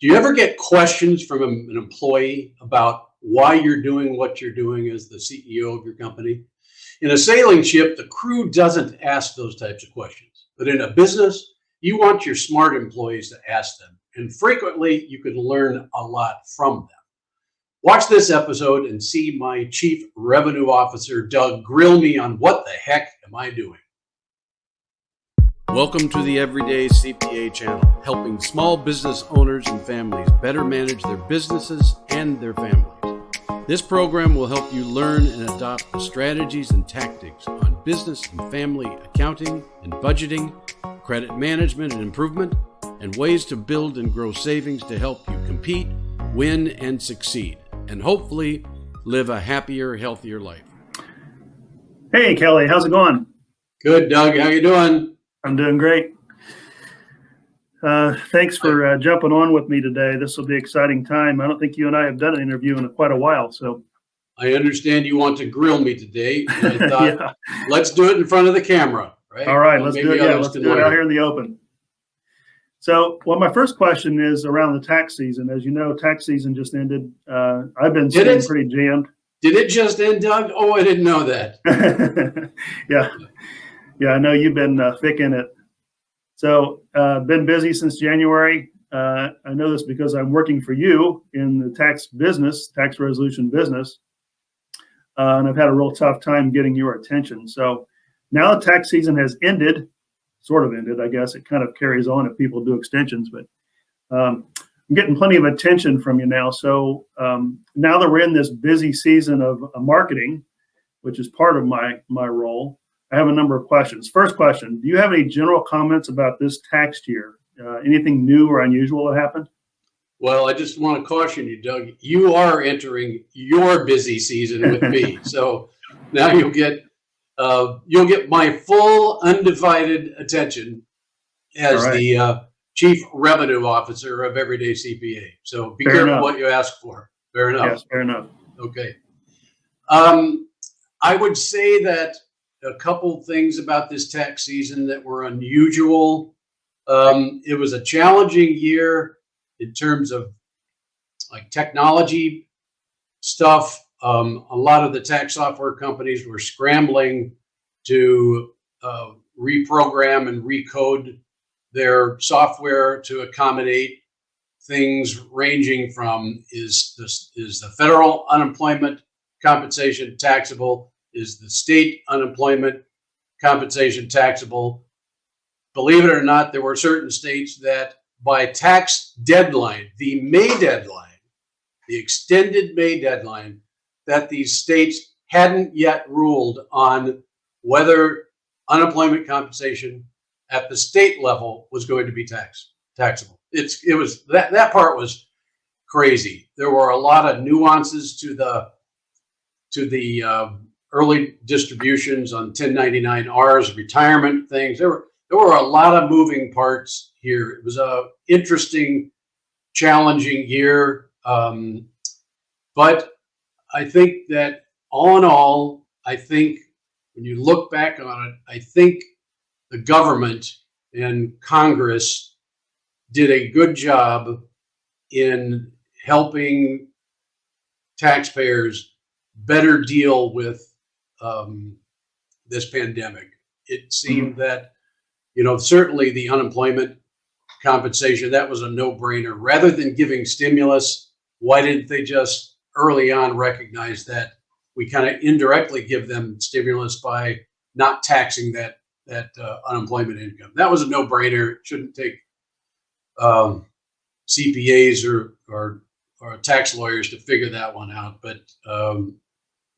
Do you ever get questions from an employee about why you're doing what you're doing as the CEO of your company? In a sailing ship, the crew doesn't ask those types of questions. But in a business, you want your smart employees to ask them. And frequently, you can learn a lot from them. Watch this episode and see my Chief Revenue Officer, Doug, grill me on what the heck am I doing. Welcome to the Everyday CPA channel, helping small business owners and families better manage their businesses and their families. This program will help you learn and adopt the strategies and tactics on business and family accounting and budgeting, credit management and improvement, and ways to build and grow savings to help you compete, win, and succeed, and hopefully live a happier, healthier life. Hey, Kelly, how's it going? Good, Doug. How you doing? I'm doing great. Thanks for jumping on with me today. This will be an exciting time. I don't think you and I have done an interview in quite a while. So I understand you want to grill me today. And I thought, Let's do it in front of the camera, right? All right, let's do it. Yeah, let's do it out here in the open. So, my first question is around the tax season. As you know, tax season just ended. I've been staying pretty jammed. Did it just end, Doug? Oh, I didn't know that. Yeah, I know you've been thick in it. So, been busy since January. I know this because I'm working for you in the tax resolution business. And I've had a real tough time getting your attention. So now the tax season has ended, sort of ended, I guess. It kind of carries on if people do extensions, but I'm getting plenty of attention from you now. So now that we're in this busy season of marketing, which is part of my role, I have a number of questions. First question, do you have any general comments about this tax year? Anything new or unusual that happened? Well, I just want to caution you, Doug, you are entering your busy season with me. So now you'll get my full undivided attention as the Chief Revenue Officer of Everyday CPA. So be careful what you ask for. Fair enough. Yes, fair enough. Okay. I would say that a couple things about this tax season that were unusual. It was a challenging year in terms of like technology stuff. A lot of the tax software companies were scrambling to reprogram and recode their software to accommodate things ranging from is the federal unemployment compensation taxable? Is the state unemployment compensation taxable? Believe it or not, there were certain states that by tax deadline, the May deadline, the extended May deadline, that these states hadn't yet ruled on whether unemployment compensation at the state level was going to be taxable. It was that part was crazy. There were a lot of nuances to the early distributions on 1099-Rs, retirement things. There were a lot of moving parts here. It was a interesting, challenging year. But I think that all in all, I think when you look back on it, I think the government and Congress did a good job in helping taxpayers better deal with this pandemic. It seemed that, certainly the unemployment compensation, that was a no-brainer. Rather than giving stimulus, why didn't they just early on recognize that we kind of indirectly give them stimulus by not taxing that unemployment income? That was a no-brainer. It shouldn't take CPAs or tax lawyers to figure that one out. But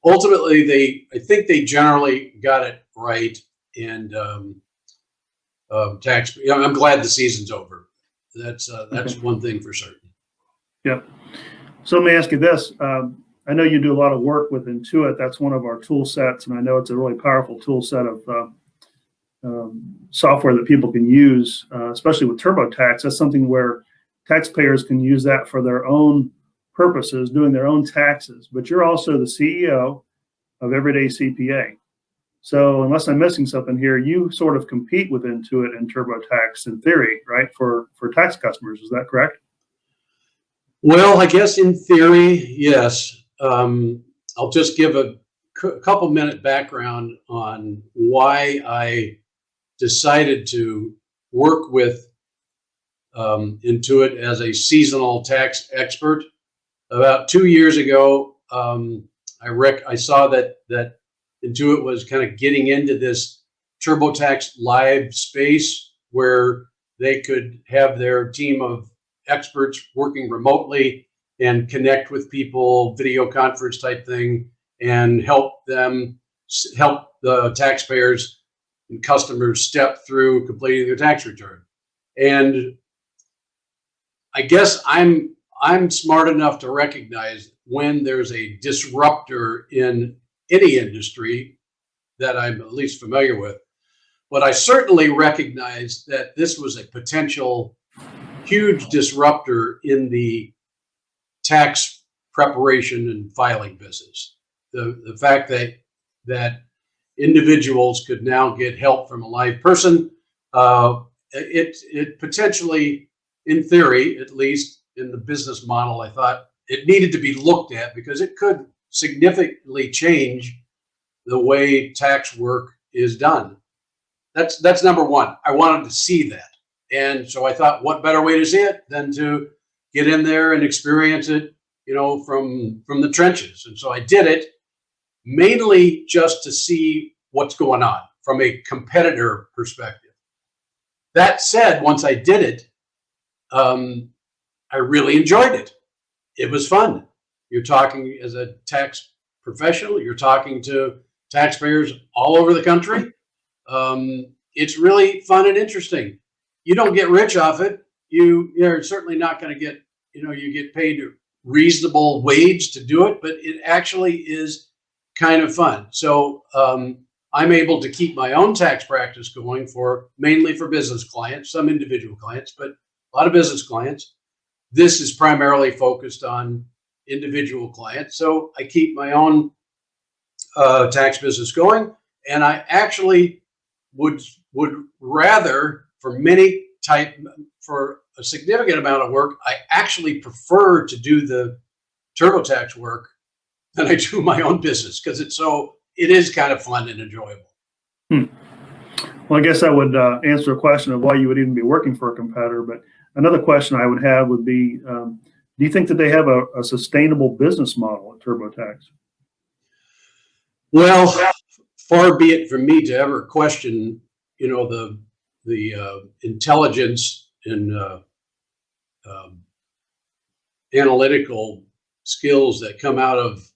ultimately, I think they generally got it right. And I'm glad the season's over. That's one thing for certain. Yeah. So let me ask you this. I know you do a lot of work with Intuit. That's one of our tool sets, and I know it's a really powerful tool set of software that people can use, especially with TurboTax. That's something where taxpayers can use that for their own purposes, doing their own taxes. But you're also the CEO of Everyday CPA. So unless I'm missing something here, you sort of compete with Intuit and TurboTax in theory, right, for tax customers. Is that correct? Well, I guess in theory, yes. I'll just give a couple minute background on why I decided to work with Intuit as a seasonal tax expert. About 2 years ago, I saw that Intuit was kind of getting into this TurboTax Live space where they could have their team of experts working remotely and connect with people, video conference type thing, and help the taxpayers and customers step through completing their tax return. And I guess I'm smart enough to recognize when there's a disruptor in any industry that I'm at least familiar with. But I certainly recognize that this was a potential huge disruptor in the tax preparation and filing business. The fact that individuals could now get help from a live person, it potentially, in theory, at least in the business model, I thought it needed to be looked at because it could significantly change the way tax work is done. That's number one. I wanted to see that. And so I thought, what better way to see it than to get in there and experience it, from the trenches. And so I did it mainly just to see what's going on from a competitor perspective. That said, once I did it, I really enjoyed it. It was fun. You're talking as a tax professional, you're talking to taxpayers all over the country. It's really fun and interesting. You don't get rich off it. You're certainly not going to get, you get paid a reasonable wage to do it, but it actually is kind of fun. So I'm able to keep my own tax practice going mainly for business clients, some individual clients, but a lot of business clients. This is primarily focused on individual clients. So I keep my own tax business going, and I actually would rather, for a significant amount of work, I actually prefer to do the TurboTax work than I do my own business because it is kind of fun and enjoyable. Well, I guess I would answer a question of why you would even be working for a competitor, but another question I would have would be, do you think that they have a sustainable business model at TurboTax? Well, far be it from me to ever question, the intelligence and analytical skills that come out of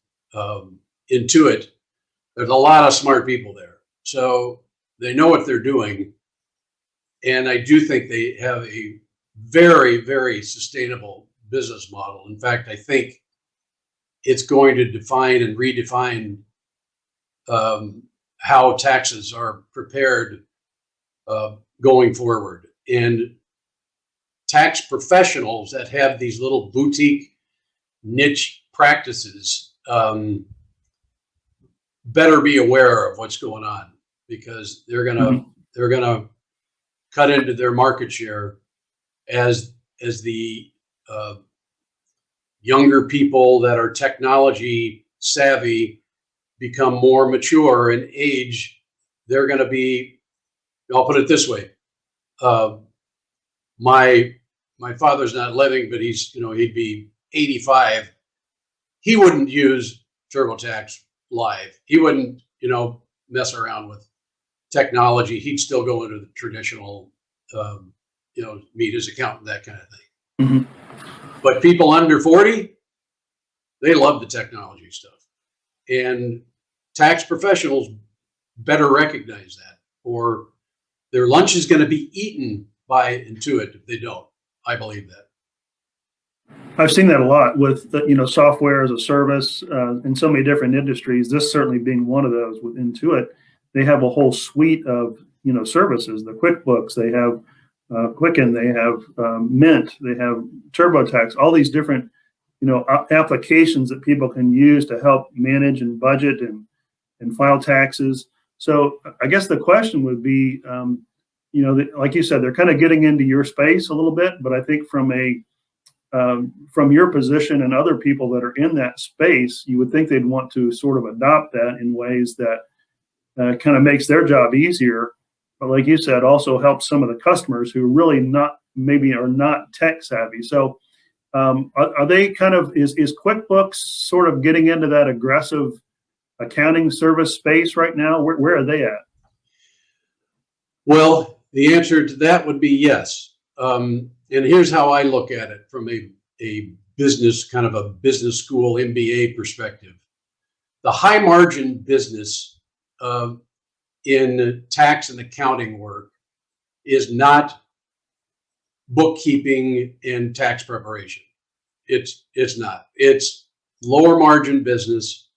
Intuit. There's a lot of smart people there, so they know what they're doing, and I do think they have a very, very sustainable business model. In fact, I think it's going to define and redefine how taxes are prepared going forward. And tax professionals that have these little boutique niche practices better be aware of what's going on because they're gonna cut into their market share as the younger people that are technology savvy become more mature in age. They're going to be, I'll put it this way. My father's not living, but he'd be 85. He wouldn't use TurboTax Live. He wouldn't, mess around with technology. He'd still go into the traditional, meet his accountant, that kind of thing. Mm-hmm. But people under 40, they love the technology stuff. And tax professionals better recognize that, or their lunch is going to be eaten by Intuit if they don't. I believe that. I've seen that a lot with software as a service in so many different industries. This certainly being one of those with Intuit. They have a whole suite of services. The QuickBooks, they have Quicken, they have Mint, they have TurboTax. All these different applications that people can use to help manage and budget and file taxes. So I guess the question would be, like you said, they're kind of getting into your space a little bit, but I think from a from your position and other people that are in that space, you would think they'd want to sort of adopt that in ways that kind of makes their job easier. But like you said, also helps some of the customers who really maybe are not tech savvy. So are they kind of, is QuickBooks sort of getting into that aggressive accounting service space right now? Where are they at? Well, the answer to that would be yes. And here's how I look at it from a business, kind of a business school MBA perspective. The high margin business in tax and accounting work is not bookkeeping and tax preparation. It's not. It's lower margin business.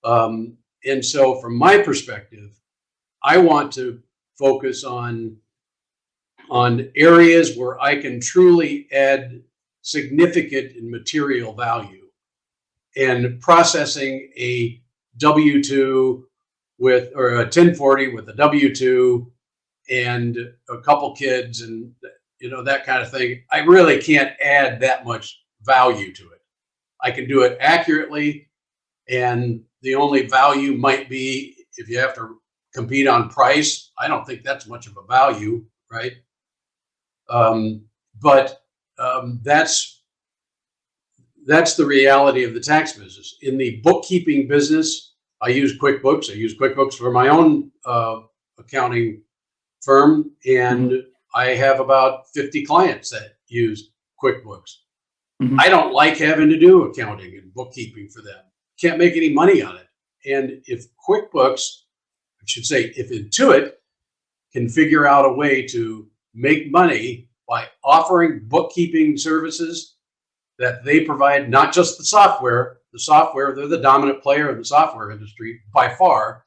And so from my perspective, I want to focus on areas where I can truly add significant and material value. And processing a W-2 or a 1040 with a W-2 and a couple kids and that kind of thing, I really can't add that much value to it. I can do it accurately, and the only value might be if you have to compete on price. I don't think that's much of a value, right? But that's the reality of the tax business. In the bookkeeping business, I use QuickBooks. I use QuickBooks for my own accounting firm, and I have about 50 clients that use QuickBooks. Mm-hmm. I don't like having to do accounting and bookkeeping for them. Can't make any money on it. And if QuickBooks, I should say, if Intuit can figure out a way to make money by offering bookkeeping services that they provide, not just the software, they're the dominant player in the software industry by far.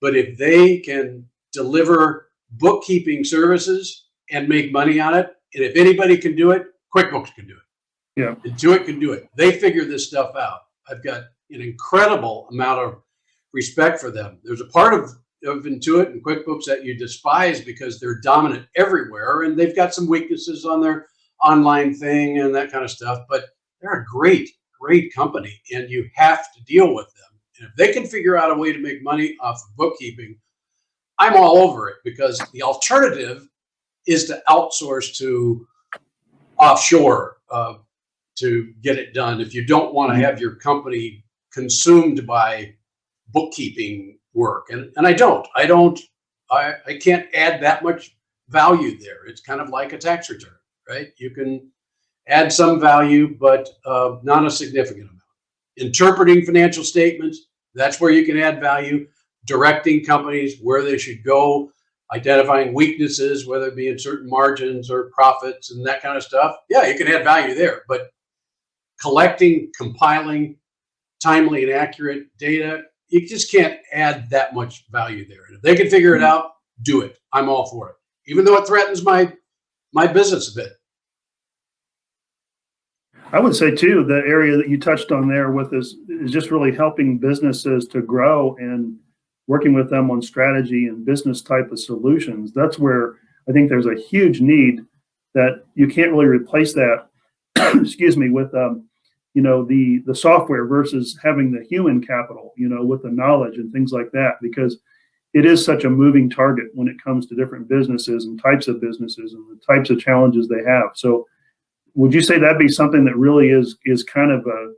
But if they can deliver bookkeeping services and make money on it, and if anybody can do it, QuickBooks can do it. Yeah. Intuit can do it. They figure this stuff out. I've got an incredible amount of respect for them. There's a part of Intuit and QuickBooks that you despise because they're dominant everywhere, and they've got some weaknesses on their online thing and that kind of stuff, but they're a great company, and you have to deal with them. And if they can figure out a way to make money off of bookkeeping, I'm all over it, because the alternative is to outsource to offshore to get it done if you don't want to have your company consumed by bookkeeping work. And I can't add that much value there. It's kind of like a tax return, right? You can add some value, but not a significant amount. Interpreting financial statements, that's where you can add value. Directing companies where they should go, identifying weaknesses, whether it be in certain margins or profits and that kind of stuff. Yeah, you can add value there, but collecting, compiling timely and accurate data, you just can't add that much value there. And if they can figure it out, do it. I'm all for it, even though it threatens my business a bit. I would say too, the area that you touched on there with is just really helping businesses to grow and working with them on strategy and business type of solutions. That's where I think there's a huge need that you can't really replace that, excuse me, with the software versus having the human capital, with the knowledge and things like that, because it is such a moving target when it comes to different businesses and types of businesses and the types of challenges they have. So would you say that'd be something that really is kind of a,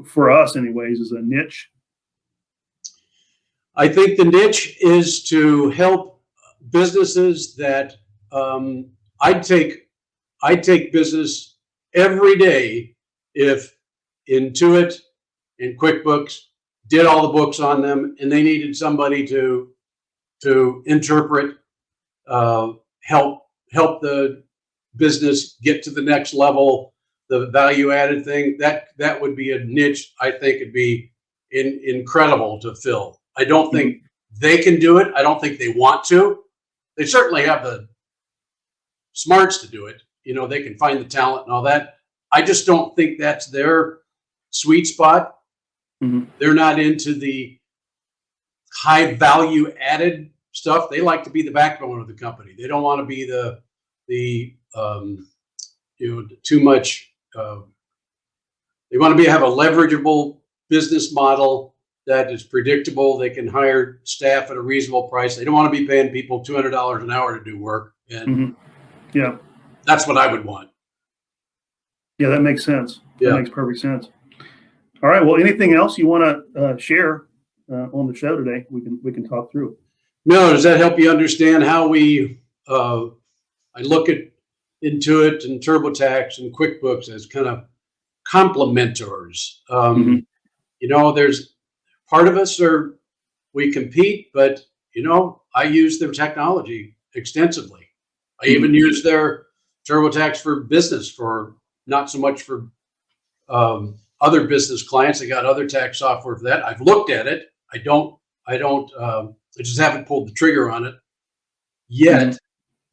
for us anyways, is a niche? I think the niche is to help businesses that I'd take business every day if Intuit and QuickBooks did all the books on them and they needed somebody to interpret, help the business get to the next level, the value added thing. That would be a niche I think it'd be incredible to fill. I don't think they can do it. I don't think they want to. They certainly have the smarts to do it. They can find the talent and all that. I just don't think that's their sweet spot. Mm-hmm. They're not into the high value added stuff. They like to be the backbone of the company. They don't want to be the too much. They want to have a leverageable business model that is predictable. They can hire staff at a reasonable price. They don't want to be paying people $200 an hour to do work. And yeah, that's what I would want. Yeah, that makes sense. Yeah. That makes perfect sense. All right. Well, anything else you want to share on the show today? We can talk through. No, does that help you understand how I look at Intuit and TurboTax and QuickBooks as kind of complementors? There's part of us we compete, but I use their technology extensively. I even use their TurboTax for business, for not so much for other business clients. They got other tax software for that. I've looked at it. I just haven't pulled the trigger on it yet,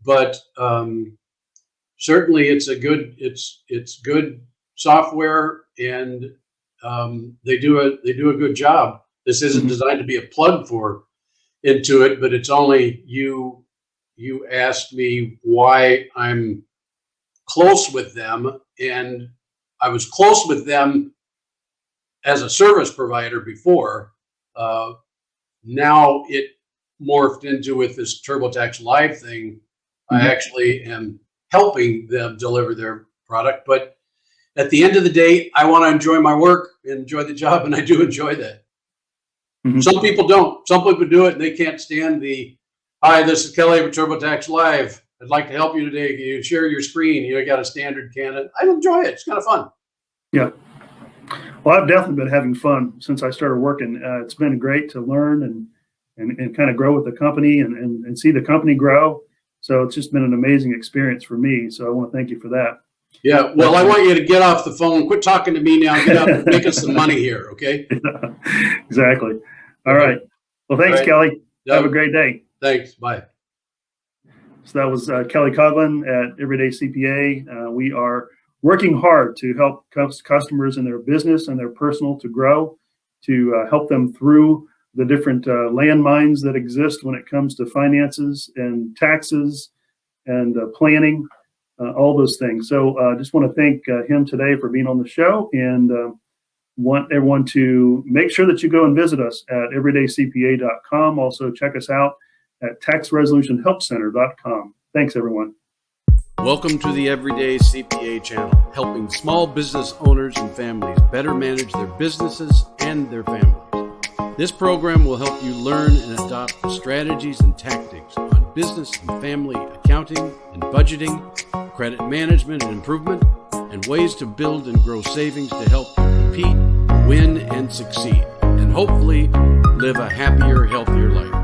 but certainly it's good software, and they do a good job. This isn't designed to be a plug for Intuit, but it's only you asked me why I'm close with them, and I was close with them as a service provider before. Now it morphed into, with this TurboTax Live thing, I actually am helping them deliver their product. But at the end of the day, I want to enjoy my work and enjoy the job, and I do enjoy that. Some people don't. Some people do it and they can't stand hi, this is Kelly with TurboTax Live. I'd like to help you today. Can you share your screen? You got a standard candidate. I enjoy it. It's kind of fun. Yeah. Well, I've definitely been having fun since I started working. It's been great to learn and kind of grow with the company and see the company grow. So it's just been an amazing experience for me. So I want to thank you for that. Yeah. Well, I want you to get off the phone. Quit talking to me now. Get up and make us some money here. Okay. Exactly. All right. Well, thanks, Kelly. Yep. Have a great day. Thanks. Bye. So that was Kelly Coughlin at EveryDayCPA. We are working hard to help customers in their business and their personal to grow, to help them through the different landmines that exist when it comes to finances and taxes and planning, all those things. So I just want to thank him today for being on the show, and want everyone to make sure that you go and visit us at everydaycpa.com. Also check us out at taxresolutionhelpcenter.com. Thanks, everyone. Welcome to the Everyday CPA channel, helping small business owners and families better manage their businesses and their families. This program will help you learn and adopt strategies and tactics on business and family accounting and budgeting, credit management and improvement, and ways to build and grow savings to help you compete, win, and succeed, and hopefully live a happier, healthier life.